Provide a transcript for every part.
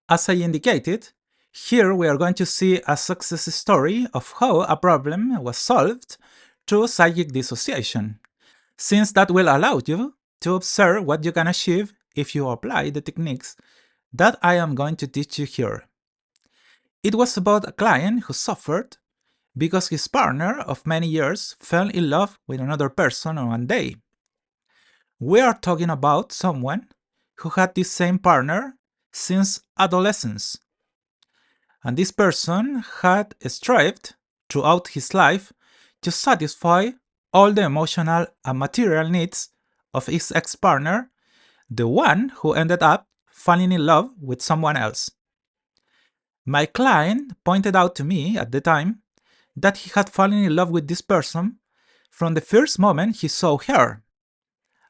As I indicated, here we are going to see a success story of how a problem was solved through psychic dissociation, since that will allow you to observe what you can achieve if you apply the techniques that I am going to teach you here. It was about a client who suffered because his partner of many years fell in love with another person on one day. We are talking about someone who had this same partner since adolescence, and this person had strived throughout his life to satisfy all the emotional and material needs of his ex-partner, the one who ended up falling in love with someone else. My client pointed out to me at the time that he had fallen in love with this person from the first moment he saw her.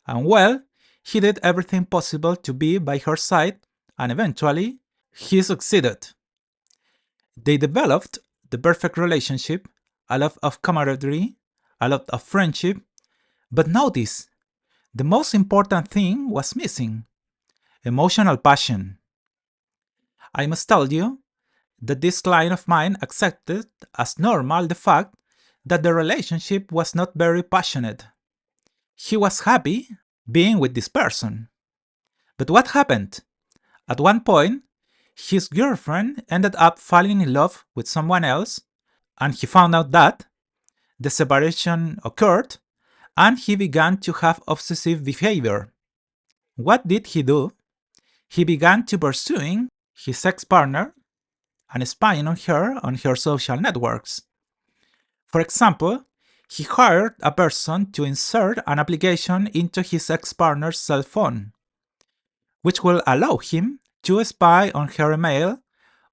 And well, he did everything possible to be by her side, and eventually, he succeeded. They developed the perfect relationship, a lot of camaraderie, a lot of friendship, but notice, the most important thing was missing: emotional passion. I must tell you that this client of mine accepted as normal the fact that the relationship was not very passionate. He was happy being with this person. But what happened? At one point, his girlfriend ended up falling in love with someone else, and he found out that the separation occurred, and he began to have obsessive behavior. What did he do? He began to pursuing his ex-partner and spying on her social networks. For example, he hired a person to insert an application into his ex-partner's cell phone, which will allow him to spy on her email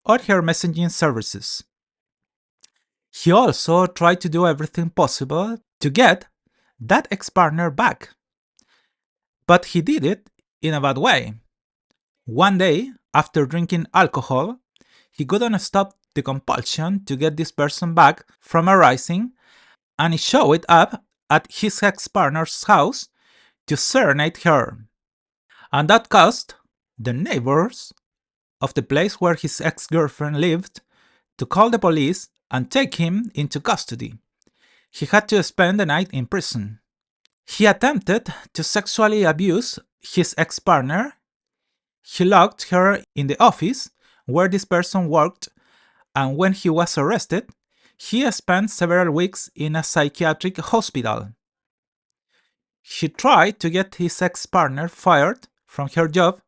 or her messaging services. He also tried to do everything possible to get that ex-partner back, but he did it in a bad way. One day, after drinking alcohol, he couldn't stop the compulsion to get this person back from arising, and he showed up at his ex-partner's house to serenade her. And that caused the neighbors of the place where his ex-girlfriend lived to call the police and take him into custody. He had to spend the night in prison. He attempted to sexually abuse his ex-partner. He locked her in the office where this person worked, and when he was arrested, he spent several weeks in a psychiatric hospital. He tried to get his ex-partner fired from her job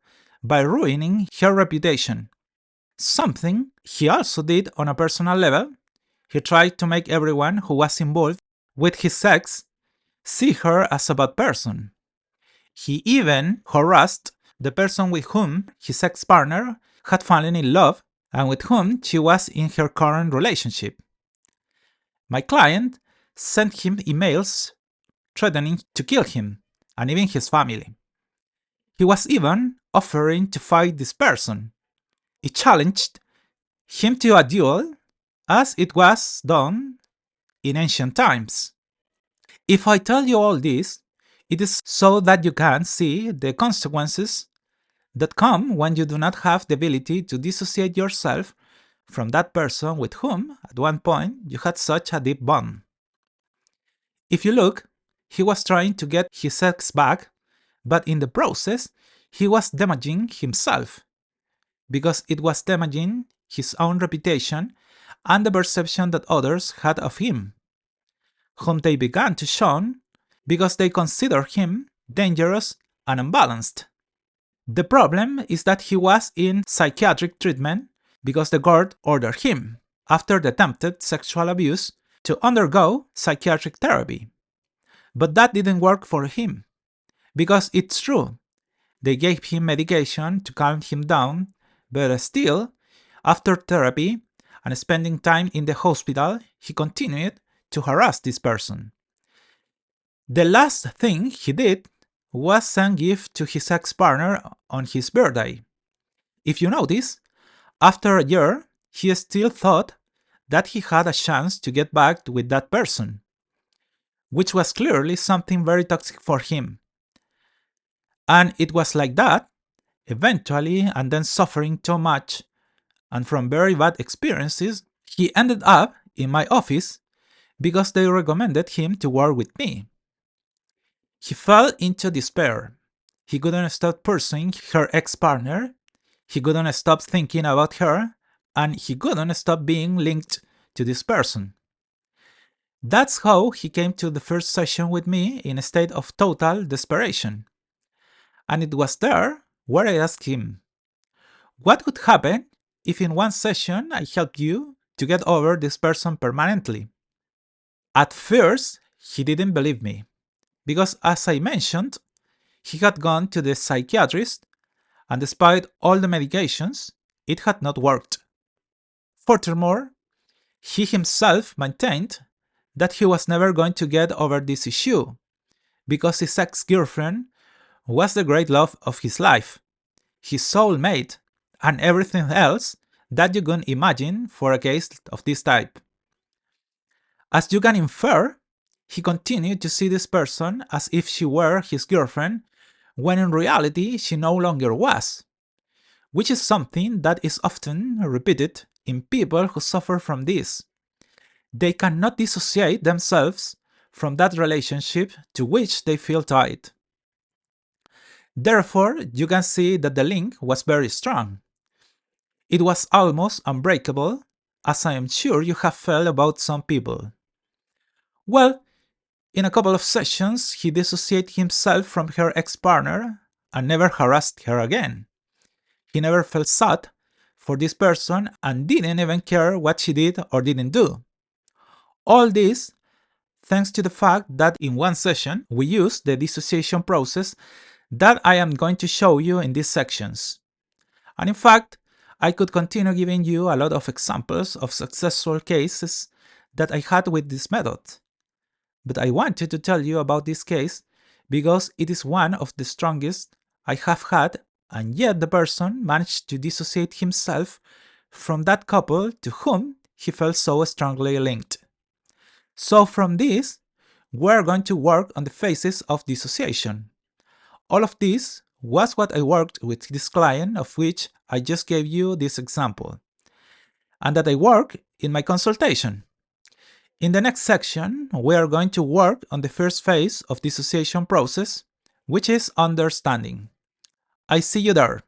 by ruining her reputation. Something he also did on a personal level: he tried to make everyone who was involved with his ex see her as a bad person. He even harassed the person with whom his ex-partner had fallen in love and with whom she was in her current relationship. My client sent him emails threatening to kill him and even his family. He was even offering to fight this person. He challenged him to a duel as it was done in ancient times. If I tell you all this, it is so that you can see the consequences that come when you do not have the ability to dissociate yourself from that person with whom, at one point, you had such a deep bond. If you look, he was trying to get his ex back, but in the process, he was damaging himself, because it was damaging his own reputation and the perception that others had of him, whom they began to shun because they considered him dangerous and unbalanced. The problem is that he was in psychiatric treatment because the court ordered him, after the attempted sexual abuse, to undergo psychiatric therapy. But that didn't work for him, because it's true, they gave him medication to calm him down, but still, after therapy and spending time in the hospital, he continued to harass this person. The last thing he did was send gifts to his ex-partner on his birthday. If you notice, after a year, he still thought that he had a chance to get back with that person, which was clearly something very toxic for him. And it was like that Eventually, and then suffering too much and from very bad experiences, he ended up in my office because they recommended him to work with me. He fell into despair. He couldn't stop pursuing her ex partner, he couldn't stop thinking about her, and he couldn't stop being linked to this person. That's how he came to the first session with me in a state of total desperation. And it was there where I asked him, what would happen if in one session I helped you to get over this person permanently? At first, he didn't believe me, because as I mentioned, he had gone to the psychiatrist, and despite all the medications, it had not worked. Furthermore, he himself maintained that he was never going to get over this issue, because his ex girlfriend was the great love of his life, his soulmate, and everything else that you can imagine for a case of this type. As you can infer, he continued to see this person as if she were his girlfriend, when in reality she no longer was, which is something that is often repeated in people who suffer from this. They cannot dissociate themselves from that relationship to which they feel tied. Therefore, you can see that the link was very strong. It was almost unbreakable, as I am sure you have felt about some people. Well, in a couple of sessions, he dissociated himself from her ex-partner and never harassed her again. He never felt sad for this person and didn't even care what she did or didn't do. All this thanks to the fact that in one session we used the dissociation process that I am going to show you in these sections. And in fact, I could continue giving you a lot of examples of successful cases that I had with this method. But I wanted to tell you about this case because it is one of the strongest I have had, and yet the person managed to dissociate himself from that couple to whom he felt so strongly linked. So from this, we're going to work on the phases of dissociation. All of this was what I worked with this client, of which I just gave you this example, and that I work in my consultation. In the next section, we are going to work on the first phase of dissociation process, which is understanding. I see you there.